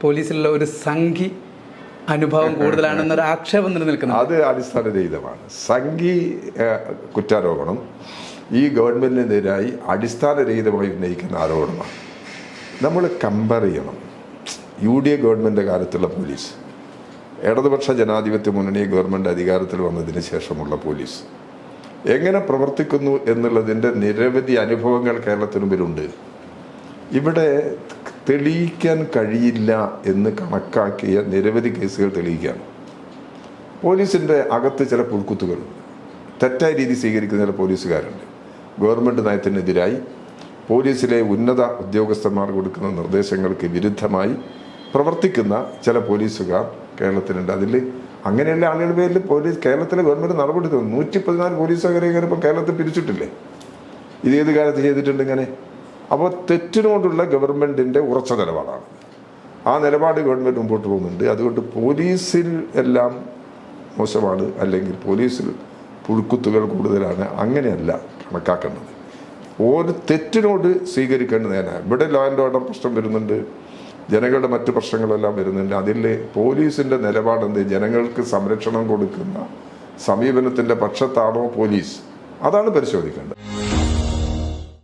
പോലീസിലുള്ള ഒരു സംഘി അനുഭവം കൂടുതലാണെന്നൊരു ആക്ഷേപം നിലനിൽക്കുന്നത്? അത് അടിസ്ഥാനരഹിതമാണ്. സംഘി കുറ്റാരോപണം ഈ ഗവൺമെൻറ്റിനെതിരായി അടിസ്ഥാനരഹിതമായി ഉന്നയിക്കുന്ന ആരോപണമാണ്. നമ്മൾ കമ്പയർ ചെയ്യണം. UDA ഗവൺമെൻറ് കാലത്തുള്ള പോലീസ്, ഇടതുപക്ഷ ജനാധിപത്യ മുന്നണി ഗവൺമെൻറ് അധികാരത്തിൽ വന്നതിന് ശേഷമുള്ള പോലീസ് എങ്ങനെ പ്രവർത്തിക്കുന്നു എന്നുള്ളതിൻ്റെ നിരവധി അനുഭവങ്ങൾ കേരളത്തിന് മുമ്പിലുണ്ട്. ഇവിടെ തെളിയിക്കാൻ കഴിയില്ല എന്ന് കണക്കാക്കിയ നിരവധി കേസുകൾ തെളിയിക്കുകയാണ്. പോലീസിൻ്റെ അകത്ത് ചില പുൽക്കുത്തുകളുണ്ട്. തെറ്റായ രീതി സ്വീകരിക്കുന്ന ചില പോലീസുകാരുണ്ട്. ഗവൺമെൻറ് നയത്തിനെതിരായി പോലീസിലെ ഉന്നത ഉദ്യോഗസ്ഥന്മാർ കൊടുക്കുന്ന നിർദ്ദേശങ്ങൾക്ക് വിരുദ്ധമായി പ്രവർത്തിക്കുന്ന ചില പോലീസുകാർ കേരളത്തിലുണ്ട്. അതിൽ അങ്ങനെയുള്ള ആളുകളുടെ പേരിൽ കേരളത്തിലെ ഗവൺമെൻറ് നടപടി 114 പോലീസുകാരെ ഇപ്പോൾ കേരളത്തിൽ പിരിച്ചിട്ടില്ലേ? ഇത് ഏത് കാലത്ത് ചെയ്തിട്ടുണ്ട് ഇങ്ങനെ? അപ്പോൾ തെറ്റിനോടുള്ള ഗവൺമെൻറ്റിൻ്റെ ഉറച്ച നിലപാടാണ്. ആ നിലപാട് ഗവൺമെൻറ് മുമ്പോട്ട് പോകുന്നുണ്ട്. അതുകൊണ്ട് പോലീസിൽ എല്ലാം മോശമാണ്, അല്ലെങ്കിൽ പോലീസിൽ പുഴുക്കുത്തുകൾ കൂടുതലാണ്, അങ്ങനെയല്ല കണക്കാക്കേണ്ടത്. ഒരു തെറ്റിനോട് സ്വീകരിക്കേണ്ട നേരം ഇവിടെ ലോ ആൻഡ് ഓർഡർ പ്രശ്നം വരുന്നുണ്ട്, ജനങ്ങളുടെ മറ്റു പ്രശ്നങ്ങളെല്ലാം വരുന്നുണ്ട്. അതിൽ പോലീസിൻ്റെ നിലപാടെന്ത്? ജനങ്ങൾക്ക് സംരക്ഷണം കൊടുക്കുന്ന സമീപനത്തിൻ്റെ പക്ഷത്താണോ പോലീസ്? അതാണ് പരിശോധിക്കേണ്ടത്.